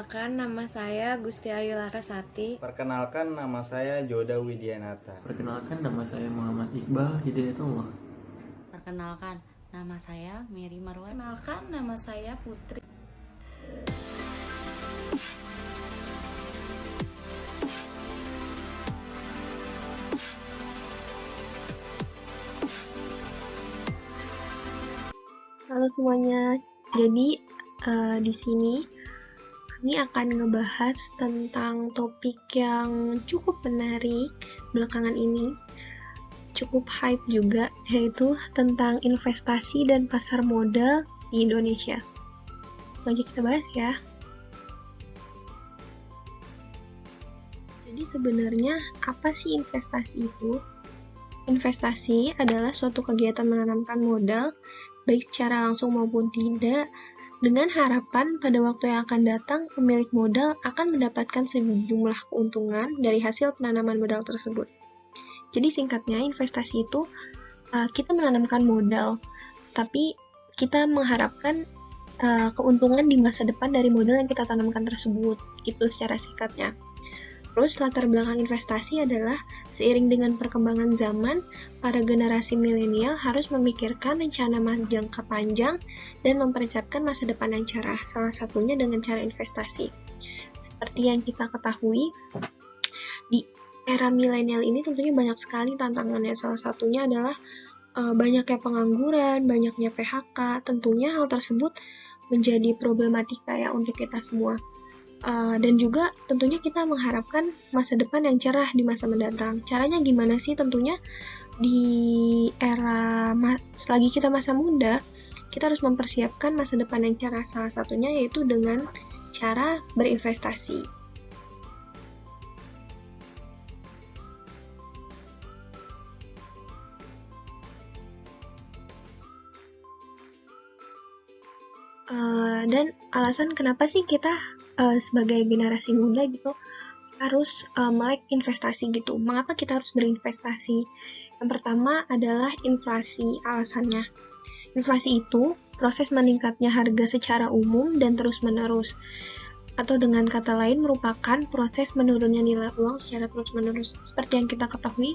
Perkenalkan, nama saya Gusti Ayu Larasati. Perkenalkan, nama saya Joda Widianata. Perkenalkan, nama saya Muhammad Iqbal Hidayatullah. Perkenalkan, nama saya Mary Marwan. Perkenalkan, nama saya Putri. Halo semuanya, jadi di sini kami akan ngebahas tentang topik yang cukup menarik belakangan ini, cukup hype juga, yaitu tentang investasi dan pasar modal di Indonesia. Lanjut kita bahas ya. Jadi sebenarnya apa sih investasi itu? Investasi adalah suatu kegiatan menanamkan modal, baik secara langsung maupun tidak, dengan harapan pada waktu yang akan datang, pemilik modal akan mendapatkan sejumlah keuntungan dari hasil penanaman modal tersebut. Jadi singkatnya, investasi itu kita menanamkan modal, tapi kita mengharapkan keuntungan di masa depan dari modal yang kita tanamkan tersebut, gitu secara singkatnya. Terus latar belakang investasi adalah seiring dengan perkembangan zaman, para generasi milenial harus memikirkan rencana jangka panjang dan mempersiapkan masa depan yang cerah, salah satunya dengan cara investasi. Seperti yang kita ketahui, di era milenial ini tentunya banyak sekali tantangannya. Salah satunya adalah banyaknya pengangguran, banyaknya PHK. Tentunya hal tersebut menjadi problematika ya untuk kita semua. Dan juga tentunya kita mengharapkan masa depan yang cerah di masa mendatang. Caranya gimana sih? Tentunya di era selagi kita masa muda, kita harus mempersiapkan masa depan yang cerah. Salah satunya yaitu dengan cara berinvestasi. Dan alasan kenapa sih kita sebagai generasi muda gitu harus melek investasi gitu. Mengapa kita harus berinvestasi? Yang pertama adalah inflasi. Alasannya, inflasi itu proses meningkatnya harga secara umum dan terus-menerus, atau dengan kata lain merupakan proses menurunnya nilai uang secara terus-menerus. Seperti yang kita ketahui,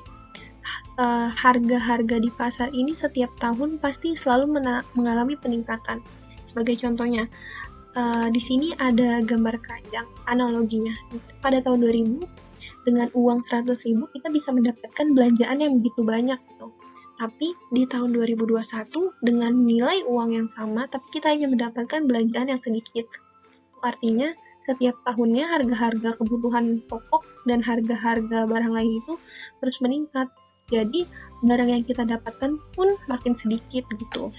harga-harga di pasar ini setiap tahun pasti selalu mengalami peningkatan. Sebagai contohnya, di sini ada gambar keranjang analoginya. Pada tahun 2000, dengan uang 100.000 kita bisa mendapatkan belanjaan yang begitu banyak gitu. Tapi di tahun 2021 dengan nilai uang yang sama, tapi kita hanya mendapatkan belanjaan yang sedikit. Artinya setiap tahunnya harga-harga kebutuhan pokok dan harga-harga barang lain itu terus meningkat. Jadi barang yang kita dapatkan pun makin sedikit gitu.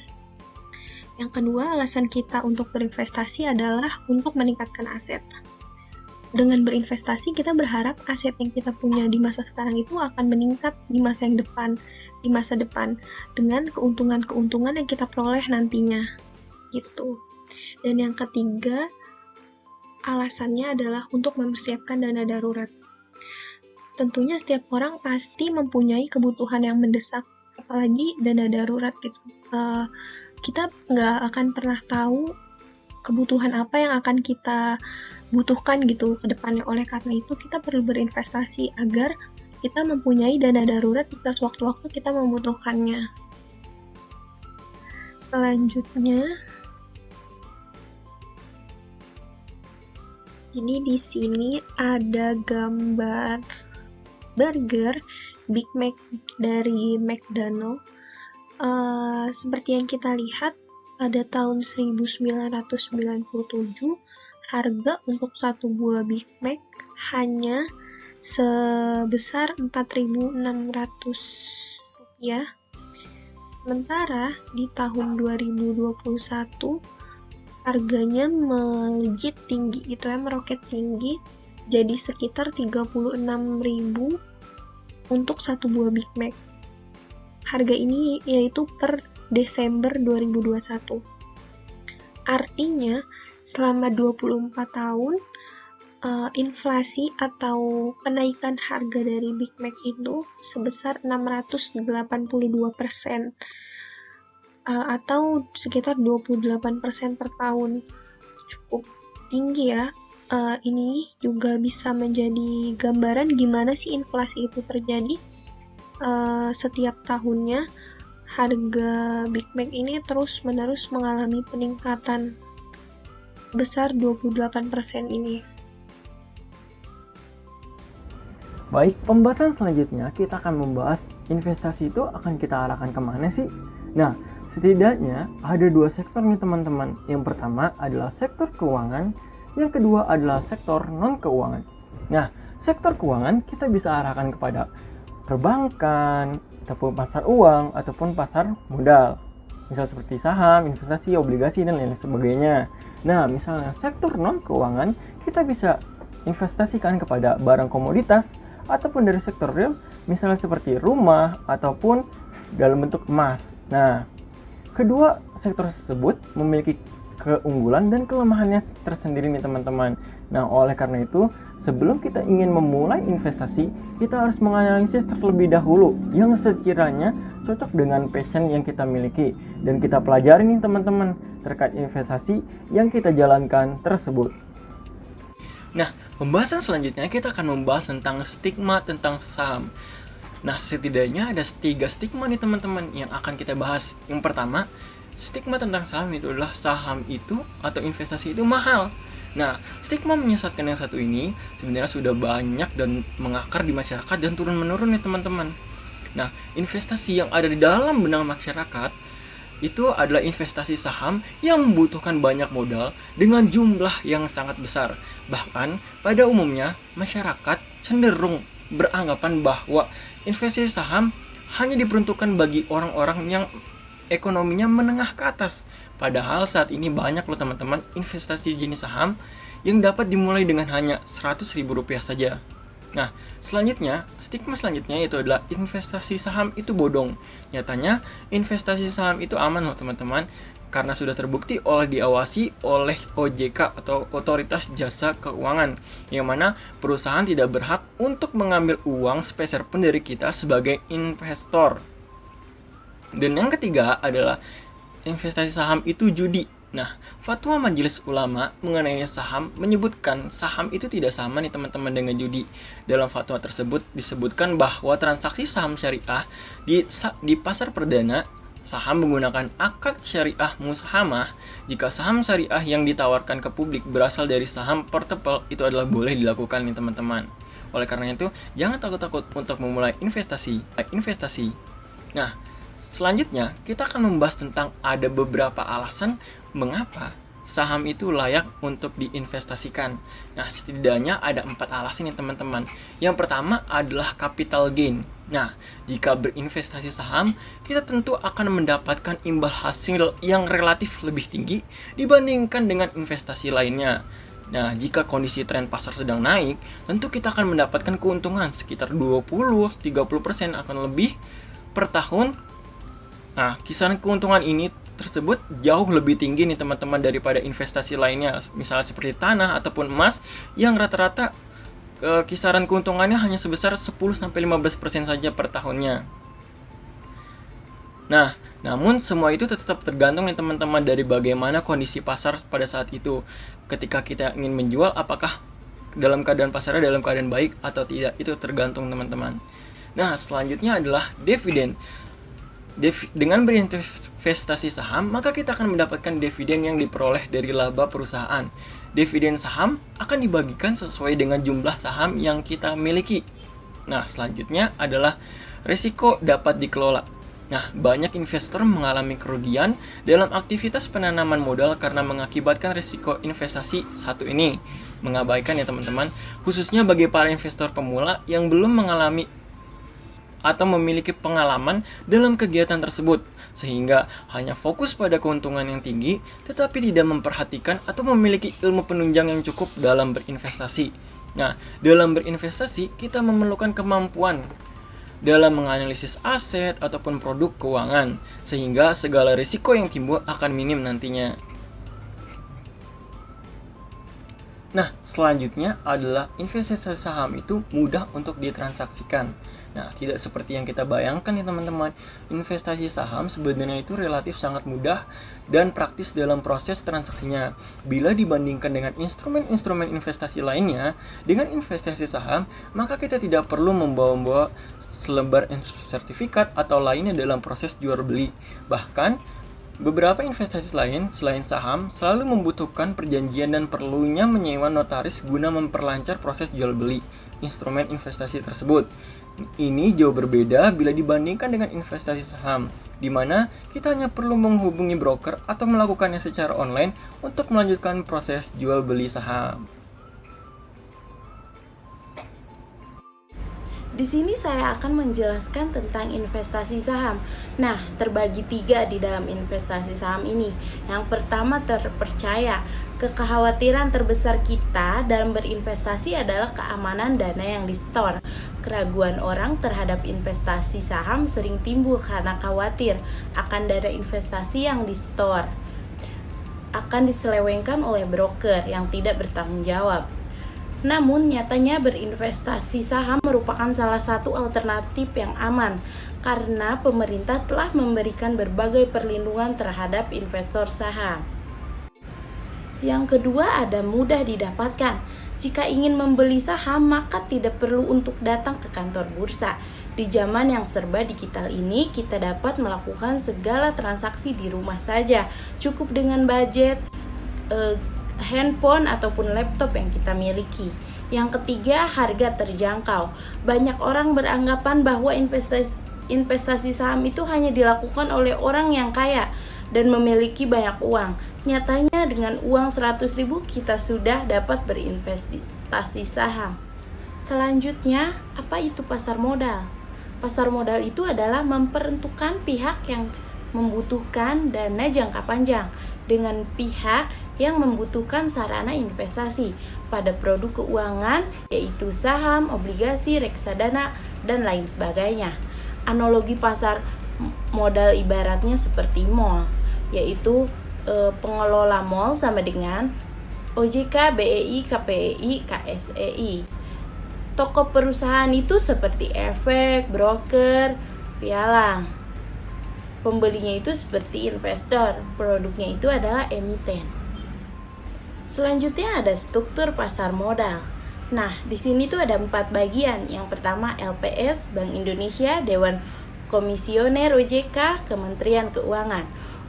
Yang kedua, alasan kita untuk berinvestasi adalah untuk meningkatkan aset. Dengan berinvestasi, kita berharap aset yang kita punya di masa sekarang itu akan meningkat di masa depan, dengan keuntungan-keuntungan yang kita peroleh nantinya, gitu. Dan yang ketiga, alasannya adalah untuk mempersiapkan dana darurat. Tentunya setiap orang pasti mempunyai kebutuhan yang mendesak, apalagi dana darurat gitu. Kita nggak akan pernah tahu kebutuhan apa yang akan kita butuhkan gitu ke depannya. Oleh karena itu kita perlu berinvestasi agar kita mempunyai dana darurat jika sewaktu-waktu kita membutuhkannya. Selanjutnya, jadi di sini ada gambar burger Big Mac dari McDonald. Seperti yang kita lihat, pada tahun 1997, harga untuk satu buah Big Mac hanya sebesar 4.600 rupiah. Sementara di tahun 2021, harganya melejit tinggi gitu ya, meroket tinggi, jadi sekitar 36.000 untuk satu buah Big Mac. Harga ini yaitu per Desember 2021. Artinya, selama 24 tahun, inflasi atau kenaikan harga dari Big Mac itu sebesar 682%, atau sekitar 28% per tahun. Cukup tinggi ya. ini juga bisa menjadi gambaran gimana sih inflasi itu terjadi. Setiap tahunnya harga Big Mac ini terus-menerus mengalami peningkatan sebesar 28% ini. Baik, pembahasan selanjutnya kita akan membahas investasi itu akan kita arahkan kemana sih? Nah, setidaknya ada dua sektor nih teman-teman. Yang pertama adalah sektor keuangan, yang kedua adalah sektor non-keuangan. Nah, sektor keuangan kita bisa arahkan kepada perbankan, ataupun pasar uang, ataupun pasar modal. Misal seperti saham, investasi, obligasi, dan lain sebagainya. Nah, misalnya sektor non-keuangan, kita bisa investasikan kepada barang komoditas, ataupun dari sektor real, misalnya seperti rumah, ataupun dalam bentuk emas. Nah, kedua sektor tersebut memiliki keunggulan dan kelemahannya tersendiri nih teman-teman. Nah, oleh karena itu, sebelum kita ingin memulai investasi, kita harus menganalisis terlebih dahulu yang sekiranya cocok dengan passion yang kita miliki. Dan kita pelajari nih teman-teman terkait investasi yang kita jalankan tersebut. Nah, pembahasan selanjutnya kita akan membahas tentang stigma tentang saham. Nah, setidaknya ada 3 stigma nih teman-teman yang akan kita bahas. Yang pertama, stigma tentang saham itu adalah saham itu atau investasi itu mahal. Nah, stigma menyesatkan yang satu ini sebenarnya sudah banyak dan mengakar di masyarakat dan turun-menurun nih teman-teman. Nah, investasi yang ada di dalam benak masyarakat itu adalah investasi saham yang membutuhkan banyak modal dengan jumlah yang sangat besar. Bahkan, pada umumnya, masyarakat cenderung beranggapan bahwa investasi saham hanya diperuntukkan bagi orang-orang yang ekonominya menengah ke atas. Padahal saat ini banyak loh teman-teman investasi jenis saham yang dapat dimulai dengan hanya Rp100.000 saja. Nah, stigma selanjutnya itu adalah investasi saham itu bodong. Nyatanya, investasi saham itu aman loh teman-teman, karena sudah terbukti diawasi oleh OJK atau Otoritas Jasa Keuangan, yang mana perusahaan tidak berhak untuk mengambil uang sepeser pun dari kita sebagai investor. Dan yang ketiga adalah investasi saham itu judi. Nah, fatwa Majelis Ulama mengenai saham menyebutkan saham itu tidak sama nih teman-teman dengan judi. Dalam fatwa tersebut disebutkan bahwa transaksi saham syariah di pasar perdana saham menggunakan akad syariah musahamah. Jika saham syariah yang ditawarkan ke publik berasal dari saham portable, itu adalah boleh dilakukan nih teman-teman. Oleh karena itu, jangan takut-takut untuk memulai investasi. Nah, selanjutnya kita akan membahas tentang ada beberapa alasan mengapa saham itu layak untuk diinvestasikan. Nah, setidaknya ada 4 alasan nih teman-teman. Yang pertama adalah capital gain. Nah, jika berinvestasi saham, kita tentu akan mendapatkan imbal hasil yang relatif lebih tinggi dibandingkan dengan investasi lainnya. Nah, jika kondisi tren pasar sedang naik, tentu kita akan mendapatkan keuntungan sekitar 20-30% akan lebih per tahun. Nah, kisaran keuntungan ini tersebut jauh lebih tinggi nih teman-teman daripada investasi lainnya, misalnya seperti tanah ataupun emas yang rata-rata kisaran keuntungannya hanya sebesar 10-15% saja per tahunnya. Nah, namun semua itu tetap tergantung nih teman-teman dari bagaimana kondisi pasar pada saat itu. Ketika kita ingin menjual, apakah dalam keadaan pasarnya dalam keadaan baik atau tidak, itu tergantung teman-teman. Nah, selanjutnya adalah dividen. Dengan berinvestasi saham, maka kita akan mendapatkan dividen yang diperoleh dari laba perusahaan. Dividen saham akan dibagikan sesuai dengan jumlah saham yang kita miliki. Nah, selanjutnya adalah risiko dapat dikelola. Nah, banyak investor mengalami kerugian dalam aktivitas penanaman modal karena mengakibatkan risiko investasi satu ini. Mengabaikan ya teman-teman, khususnya bagi para investor pemula yang belum mengalami atau memiliki pengalaman dalam kegiatan tersebut, sehingga hanya fokus pada keuntungan yang tinggi tetapi tidak memperhatikan atau memiliki ilmu penunjang yang cukup dalam berinvestasi. Nah, dalam berinvestasi kita memerlukan kemampuan dalam menganalisis aset ataupun produk keuangan, sehingga segala risiko yang timbul akan minim nantinya. Nah, selanjutnya adalah investasi saham itu mudah untuk ditransaksikan. Nah, tidak seperti yang kita bayangkan ya teman-teman. Investasi saham sebenarnya itu relatif sangat mudah dan praktis dalam proses transaksinya. Bila dibandingkan dengan instrumen-instrumen investasi lainnya, dengan investasi saham, maka kita tidak perlu membawa-bawa selembar sertifikat atau lainnya dalam proses jual beli. Bahkan beberapa investasi lain selain saham selalu membutuhkan perjanjian dan perlunya menyewa notaris guna memperlancar proses jual beli instrumen investasi tersebut. Ini jauh berbeda bila dibandingkan dengan investasi saham, di mana kita hanya perlu menghubungi broker atau melakukannya secara online untuk melanjutkan proses jual beli saham. Di sini saya akan menjelaskan tentang investasi saham. Nah, terbagi 3 di dalam investasi saham ini. Yang pertama, terpercaya. Kekhawatiran terbesar kita dalam berinvestasi adalah keamanan dana yang di-store. Keraguan orang terhadap investasi saham sering timbul karena khawatir akan dana investasi yang di-store akan diselewengkan oleh broker yang tidak bertanggung jawab. Namun, nyatanya berinvestasi saham merupakan salah satu alternatif yang aman karena pemerintah telah memberikan berbagai perlindungan terhadap investor saham. Yang kedua, ada mudah didapatkan. Jika ingin membeli saham, maka tidak perlu untuk datang ke kantor bursa. Di zaman yang serba digital ini, kita dapat melakukan segala transaksi di rumah saja, cukup dengan budget handphone ataupun laptop yang kita miliki. Yang ketiga, harga terjangkau. Banyak orang beranggapan bahwa investasi saham itu hanya dilakukan oleh orang yang kaya dan memiliki banyak uang. Nyatanya dengan uang 100.000 kita sudah dapat berinvestasi saham. Selanjutnya, apa itu pasar modal? Pasar modal itu adalah memperuntukkan pihak yang membutuhkan dana jangka panjang dengan pihak yang membutuhkan sarana investasi pada produk keuangan yaitu saham, obligasi, reksadana, dan lain sebagainya. Analogi pasar modal ibaratnya seperti mall, yaitu pengelola mall sama dengan OJK, BEI, KPEI, KSEI. Toko perusahaan itu seperti efek, broker, pialang. Pembelinya itu seperti investor, produknya itu adalah emiten. Selanjutnya ada struktur pasar modal. Nah, di sini tuh ada 4 bagian. Yang pertama LPS, Bank Indonesia, Dewan Komisioner OJK, Kementerian Keuangan.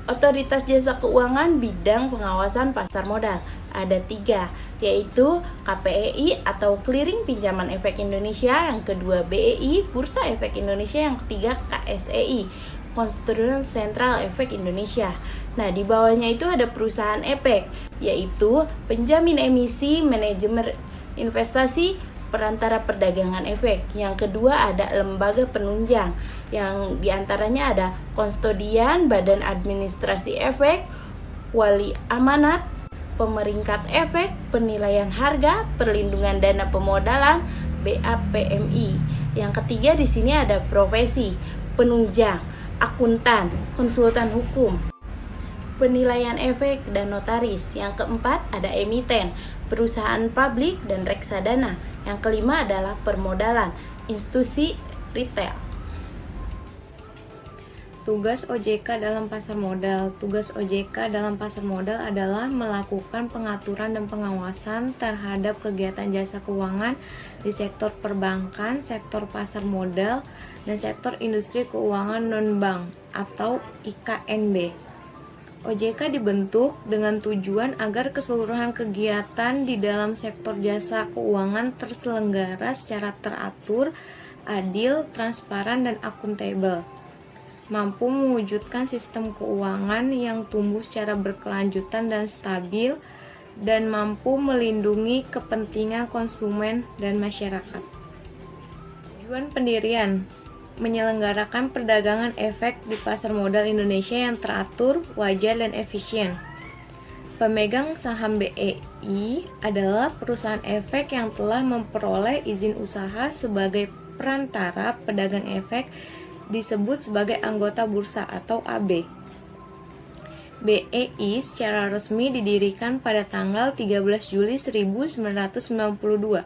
Otoritas Jasa Keuangan bidang pengawasan pasar modal. Ada 3, yaitu KPEI atau Clearing Pinjaman Efek Indonesia, yang kedua BEI, Bursa Efek Indonesia, yang ketiga KSEI, Konstruksi Sentral Efek Indonesia. Nah, di bawahnya itu ada perusahaan efek, yaitu penjamin emisi, manajemen investasi, perantara perdagangan efek. Yang kedua ada lembaga penunjang, yang diantaranya ada konstodian, badan administrasi efek, wali amanat, pemeringkat efek, penilaian harga, perlindungan dana pemodalan, BAPMI. Yang ketiga di sini ada profesi, penunjang, akuntan, konsultan hukum, penilaian efek, dan notaris. Yang keempat ada emiten, perusahaan publik dan reksadana. Yang kelima adalah permodalan, institusi retail. Tugas OJK dalam pasar modal. Tugas OJK dalam pasar modal adalah melakukan pengaturan dan pengawasan terhadap kegiatan jasa keuangan di sektor perbankan, sektor pasar modal, dan sektor industri keuangan non-bank atau IKNB. OJK dibentuk dengan tujuan agar keseluruhan kegiatan di dalam sektor jasa keuangan terselenggara secara teratur, adil, transparan, dan akuntabel, mampu mewujudkan sistem keuangan yang tumbuh secara berkelanjutan dan stabil, dan mampu melindungi kepentingan konsumen dan masyarakat. Tujuan pendirian: menyelenggarakan perdagangan efek di pasar modal Indonesia yang teratur, wajar, dan efisien. Pemegang saham BEI adalah perusahaan efek yang telah memperoleh izin usaha sebagai perantara pedagang efek, disebut sebagai anggota bursa atau AB. BEI secara resmi didirikan pada tanggal 13 Juli 1992.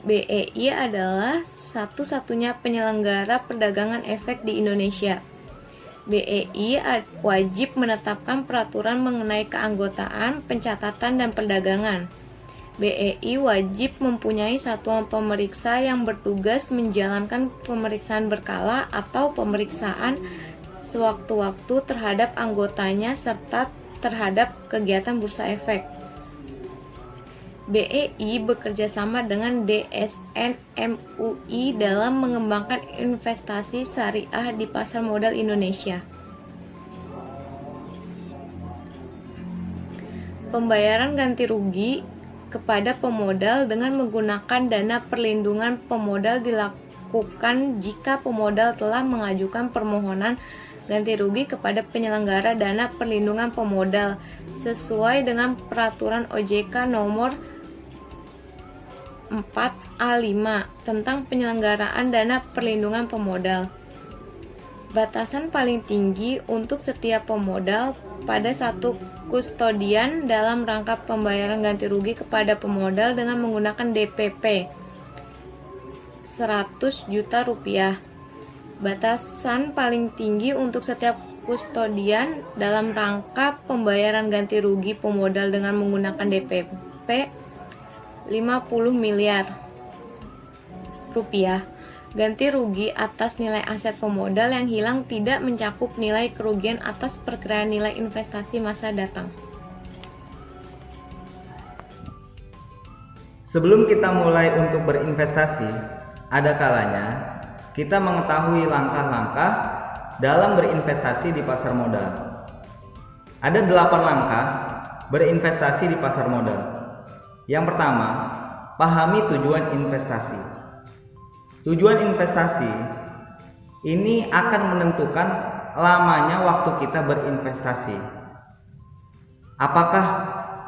BEI adalah satu-satunya penyelenggara perdagangan efek di Indonesia. BEI wajib menetapkan peraturan mengenai keanggotaan, pencatatan, dan perdagangan. BEI wajib mempunyai satuan pemeriksa yang bertugas menjalankan pemeriksaan berkala atau pemeriksaan sewaktu-waktu terhadap anggotanya serta terhadap kegiatan bursa efek. BEI bekerja sama dengan DSN MUI dalam mengembangkan investasi syariah di pasar modal Indonesia. Pembayaran ganti rugi kepada pemodal dengan menggunakan dana perlindungan pemodal dilakukan jika pemodal telah mengajukan permohonan ganti rugi kepada penyelenggara dana perlindungan pemodal sesuai dengan peraturan OJK nomor 4A5 tentang penyelenggaraan dana perlindungan pemodal. Batasan paling tinggi untuk setiap pemodal pada satu kustodian dalam rangka pembayaran ganti rugi kepada pemodal dengan menggunakan DPP 100 juta rupiah. Batasan paling tinggi untuk setiap kustodian dalam rangka pembayaran ganti rugi pemodal dengan menggunakan DPP 50 miliar rupiah. Ganti rugi atas nilai aset pemodal yang hilang tidak mencakup nilai kerugian atas perkiraan nilai investasi masa datang. Sebelum kita mulai untuk berinvestasi, ada kalanya kita mengetahui langkah-langkah dalam berinvestasi di pasar modal. Ada 8 langkah berinvestasi di pasar modal. Yang pertama, pahami tujuan investasi. Tujuan investasi ini akan menentukan lamanya waktu kita berinvestasi. Apakah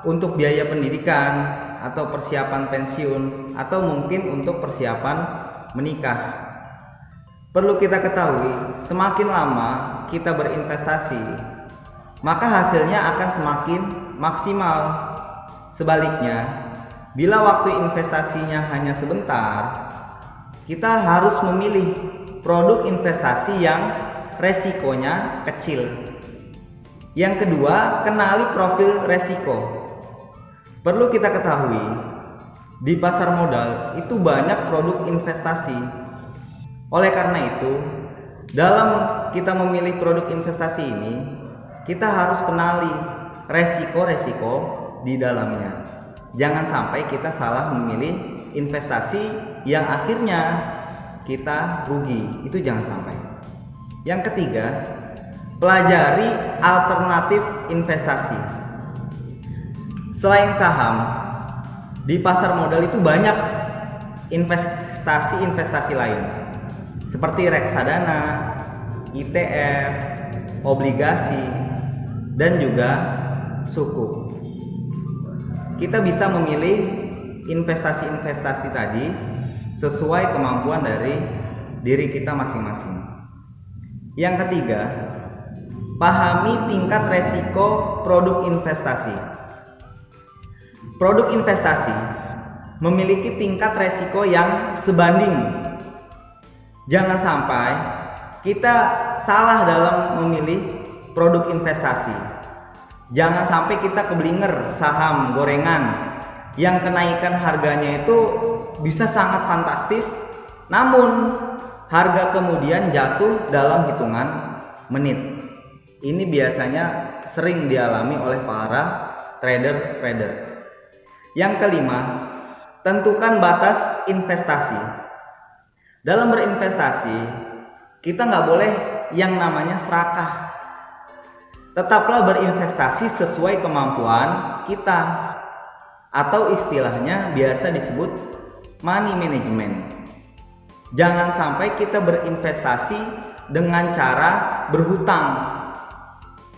untuk biaya pendidikan atau persiapan pensiun atau mungkin untuk persiapan menikah. Perlu kita ketahui, semakin lama kita berinvestasi, maka hasilnya akan semakin maksimal. Sebaliknya, bila waktu investasinya hanya sebentar, kita harus memilih produk investasi yang resikonya kecil. Yang kedua, kenali profil resiko. Perlu kita ketahui, di pasar modal itu banyak produk investasi. Oleh karena itu, dalam kita memilih produk investasi ini, kita harus kenali resiko-resiko di dalamnya. Jangan sampai kita salah memilih investasi yang akhirnya kita rugi. Itu jangan sampai. Yang ketiga, pelajari alternatif investasi. Selain saham, di pasar modal itu banyak investasi lain seperti reksadana, ETF, obligasi, dan juga sukuk. Kita bisa memilih investasi-investasi tadi sesuai kemampuan dari diri kita masing-masing. Yang ketiga, pahami tingkat resiko produk investasi. Produk investasi memiliki tingkat resiko yang sebanding. Jangan sampai kita salah dalam memilih produk investasi. Jangan sampai kita keblinger saham gorengan yang kenaikan harganya itu bisa sangat fantastis, namun harga kemudian jatuh dalam hitungan menit. Ini biasanya sering dialami oleh para trader-trader. Yang kelima, tentukan batas investasi. Dalam berinvestasi, kita nggak boleh yang namanya serakah. Tetaplah berinvestasi sesuai kemampuan kita, atau istilahnya biasa disebut money management. Jangan sampai kita berinvestasi dengan cara berhutang.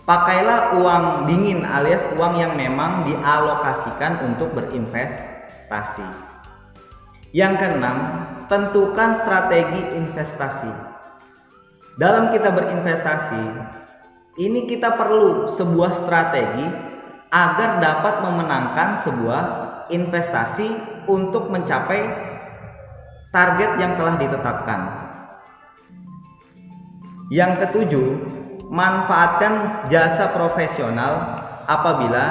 Pakailah uang dingin alias uang yang memang dialokasikan untuk berinvestasi. Yang keenam, tentukan strategi investasi. Dalam kita berinvestasi, Ini kita perlu sebuah strategi agar dapat memenangkan sebuah investasi untuk mencapai target yang telah ditetapkan. Yang ketujuh, manfaatkan jasa profesional apabila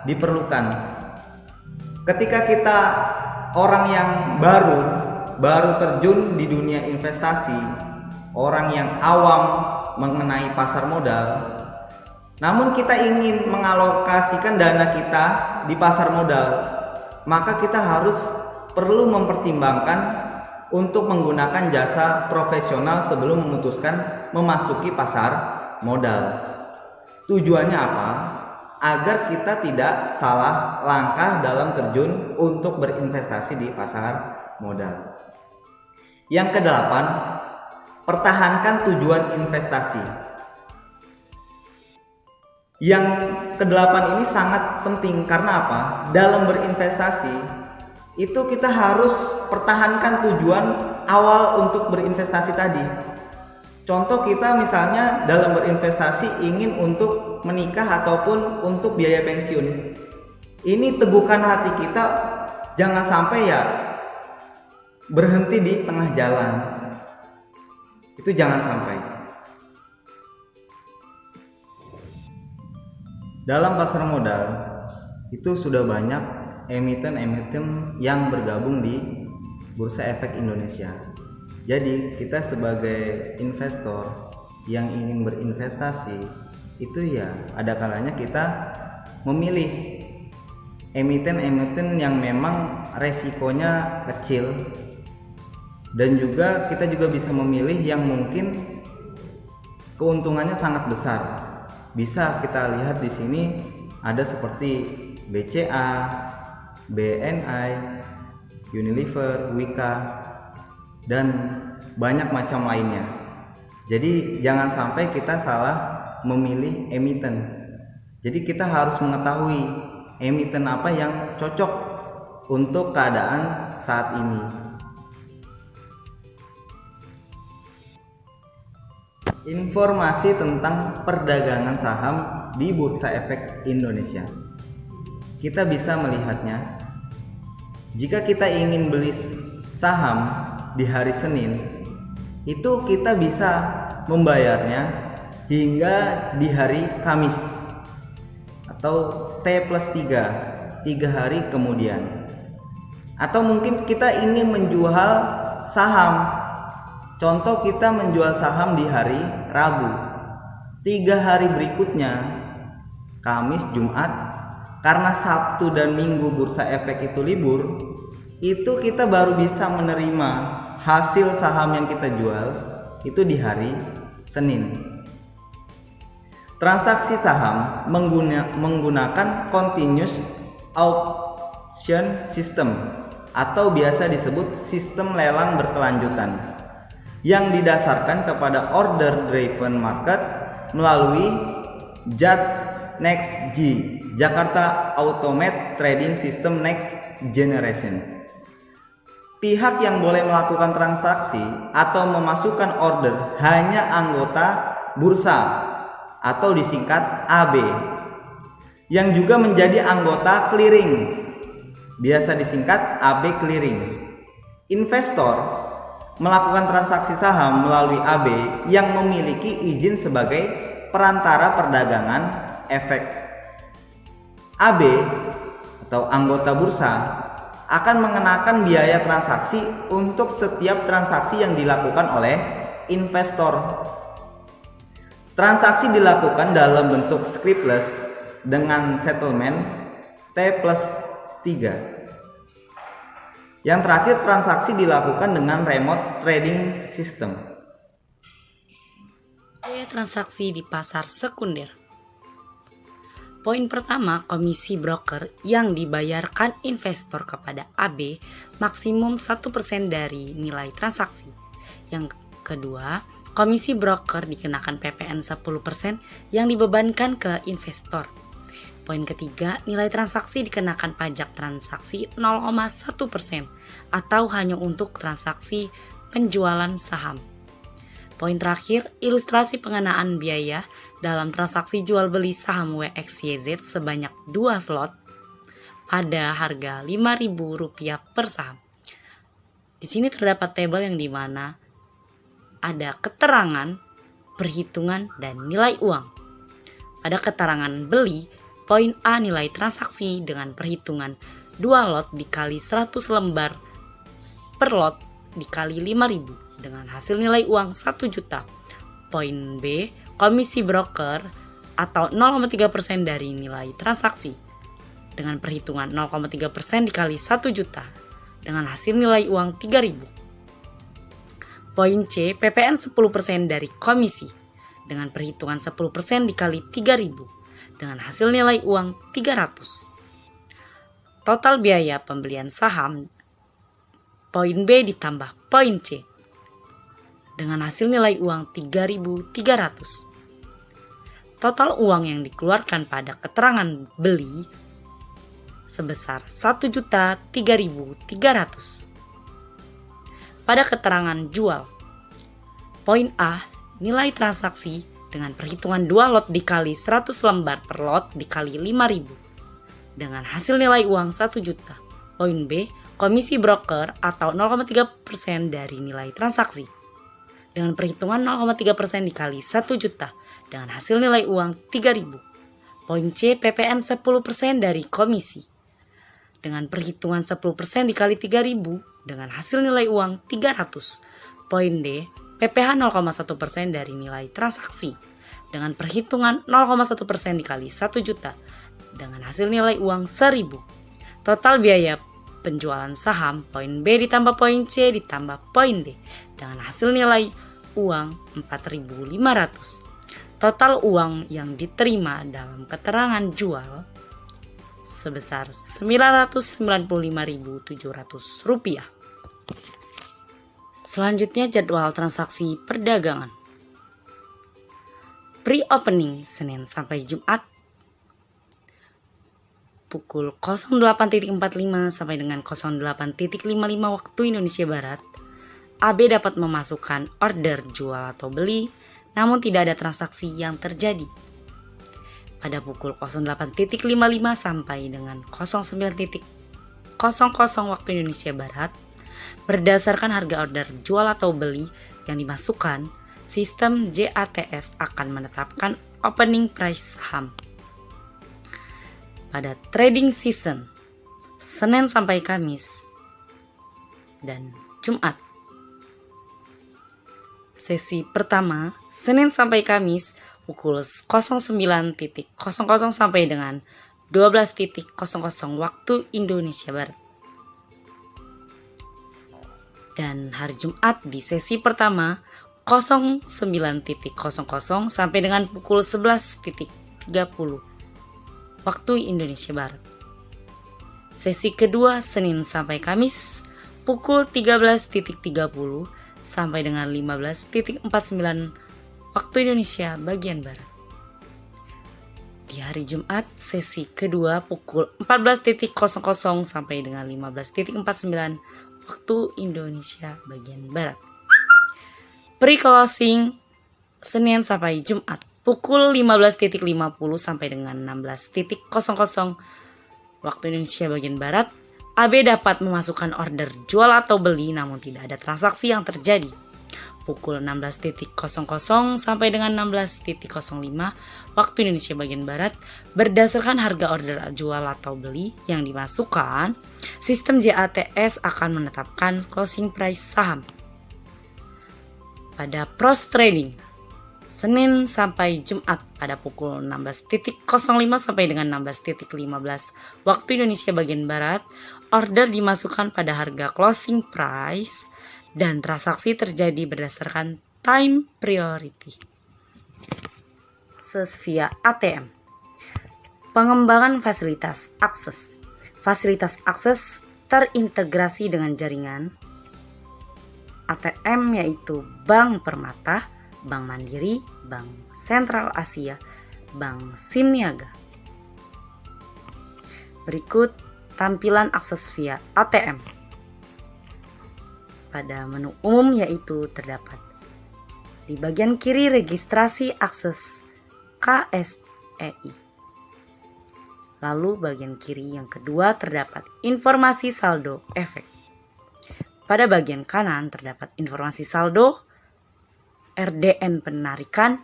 diperlukan. Ketika kita orang yang baru terjun di dunia investasi, orang yang awam mengenai pasar modal, namun kita ingin mengalokasikan dana kita di pasar modal, maka kita harus perlu mempertimbangkan untuk menggunakan jasa profesional sebelum memutuskan memasuki pasar modal. Tujuannya apa? Agar kita tidak salah langkah dalam terjun untuk berinvestasi di pasar modal. Yang kedelapan, pertahankan tujuan investasi. Yang kedelapan ini sangat penting karena apa? Dalam berinvestasi itu kita harus pertahankan tujuan awal untuk berinvestasi tadi. Contoh kita misalnya dalam berinvestasi ingin untuk menikah ataupun untuk biaya pensiun. Ini teguhkan hati kita, jangan sampai ya berhenti di tengah jalan. Itu jangan sampai. Dalam pasar modal itu sudah banyak emiten-emiten yang bergabung di Bursa Efek Indonesia. Jadi kita sebagai investor yang ingin berinvestasi itu ya ada kalanya kita memilih emiten-emiten yang memang resikonya kecil, dan juga kita juga bisa memilih yang mungkin keuntungannya sangat besar. Bisa kita lihat di sini ada seperti BCA, BNI, Unilever, Wika, dan banyak macam lainnya. Jadi jangan sampai kita salah memilih emiten. Jadi kita harus mengetahui emiten apa yang cocok untuk keadaan saat ini. Informasi tentang perdagangan saham di Bursa Efek Indonesia. Kita bisa melihatnya. Jika kita ingin beli saham di hari Senin, itu kita bisa membayarnya hingga di hari Kamis atau T+3, 3 hari kemudian. Atau mungkin kita ingin menjual saham, contoh kita menjual saham di hari Rabu, 3 hari berikutnya, Kamis, Jumat, karena Sabtu dan Minggu Bursa Efek itu libur, itu kita baru bisa menerima hasil saham yang kita jual itu di hari Senin. Transaksi saham menggunakan continuous auction system atau biasa disebut sistem lelang berkelanjutan yang didasarkan kepada order driven market melalui JATS-NEXT-G, Jakarta Automated Trading System Next Generation. Pihak yang boleh melakukan transaksi atau memasukkan order hanya anggota bursa atau disingkat AB, yang juga menjadi anggota clearing, biasa disingkat AB clearing. Investor melakukan transaksi saham melalui AB yang memiliki izin sebagai perantara perdagangan efek. AB atau anggota bursa akan mengenakan biaya transaksi untuk setiap transaksi yang dilakukan oleh investor. Transaksi dilakukan dalam bentuk scriptless dengan settlement T+3. Yang terakhir, transaksi dilakukan dengan remote trading system. Biaya transaksi di pasar sekunder. Poin pertama, komisi broker yang dibayarkan investor kepada AB maksimum 1% dari nilai transaksi. Yang kedua, komisi broker dikenakan PPN 10% yang dibebankan ke investor. Poin ketiga, nilai transaksi dikenakan pajak transaksi 0,1% atau hanya untuk transaksi penjualan saham. Poin terakhir, ilustrasi pengenaan biaya dalam transaksi jual beli saham WXYZ sebanyak 2 slot pada harga Rp5.000 per saham. Di sini terdapat tabel yang dimana ada keterangan, perhitungan, dan nilai uang. Pada keterangan beli, poin A nilai transaksi dengan perhitungan 2 lot dikali 100 lembar per lot dikali 5.000 dengan hasil nilai uang 1 juta. Poin B, komisi broker atau 0,3% dari nilai transaksi dengan perhitungan 0,3% dikali 1 juta dengan hasil nilai uang 3.000. Poin C, PPN 10% dari komisi dengan perhitungan 10% dikali 3.000 dengan hasil nilai uang 300. Total biaya pembelian saham poin B ditambah poin C dengan hasil nilai uang 3.300. Total uang yang dikeluarkan pada keterangan beli sebesar 1.003.300. Pada keterangan jual, poin A nilai transaksi dengan perhitungan 2 lot dikali 100 lembar per lot dikali 5.000 dengan hasil nilai uang 1 juta. Poin B, komisi broker atau 0,3% dari nilai transaksi dengan perhitungan 0,3% dikali 1 juta dengan hasil nilai uang 3.000. Poin C, PPN 10% dari komisi dengan perhitungan 10% dikali 3.000 dengan hasil nilai uang 300. Poin D, PPH 0,1% dari nilai transaksi dengan perhitungan 0,1% dikali 1 juta dengan hasil nilai uang 1.000. Total biaya penjualan saham poin B ditambah poin C ditambah poin D dengan hasil nilai uang 4.500. Total uang yang diterima dalam keterangan jual sebesar Rp995.700. Selanjutnya jadwal transaksi perdagangan. Pre-opening Senin sampai Jumat pukul 08.45 sampai dengan 08.55 waktu Indonesia Barat. AB dapat memasukkan order jual atau beli, namun tidak ada transaksi yang terjadi. Pada pukul 08.55 sampai dengan 09.00 waktu Indonesia Barat, berdasarkan harga order jual atau beli yang dimasukkan, sistem JATS akan menetapkan opening price saham. Pada trading season, Senin sampai Kamis dan Jumat. Sesi pertama, Senin sampai Kamis pukul 09.00 sampai dengan 12.00 waktu Indonesia Barat. Dan hari Jumat di sesi pertama 09.00 sampai dengan pukul 11.30 waktu Indonesia Barat. Sesi kedua Senin sampai Kamis pukul 13.30 sampai dengan 15.49 waktu Indonesia bagian Barat. Di hari Jumat sesi kedua pukul 14.00 sampai dengan 15.49 waktu Indonesia bagian Barat. Pre-closing Senin sampai Jumat pukul 15.50 sampai dengan 16.00 waktu Indonesia bagian Barat. AB dapat memasukkan order jual atau beli namun tidak ada transaksi yang terjadi. Pukul 16.00 sampai dengan 16.05 waktu Indonesia bagian Barat, berdasarkan harga order jual atau beli yang dimasukkan, sistem JATS akan menetapkan closing price saham. Pada pros trading Senin sampai Jumat pada pukul 16.05 sampai dengan 16.15 waktu Indonesia bagian Barat, order dimasukkan pada harga closing price dan transaksi terjadi berdasarkan time priority. Akses via ATM. Pengembangan fasilitas akses. Fasilitas akses terintegrasi dengan jaringan ATM yaitu Bank Permata, Bank Mandiri, Bank Sentral Asia, Bank Simniaga. Berikut tampilan akses via ATM. Pada menu umum yaitu terdapat Di bagian kiri registrasi akses KSEI. Lalu bagian kiri yang kedua terdapat informasi saldo efek. Pada bagian kanan terdapat informasi saldo, RDN penarikan,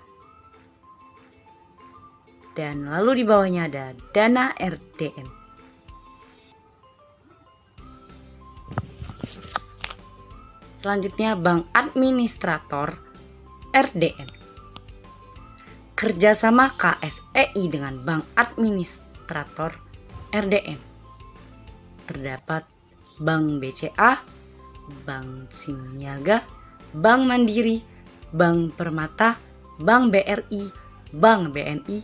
dan lalu di bawahnya ada dana RDN. Selanjutnya bank administrator RDN. Kerjasama KSEI dengan bank administrator RDN. Terdapat Bank BCA, Bank Simniaga, Bank Mandiri, Bank Permata, Bank BRI, Bank BNI,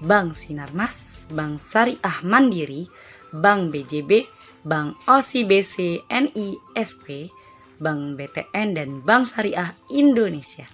Bank Sinarmas, Bank Syariah Mandiri, Bank BJB, Bank OCBC NISP, Bank BTN, dan Bank Syariah Indonesia.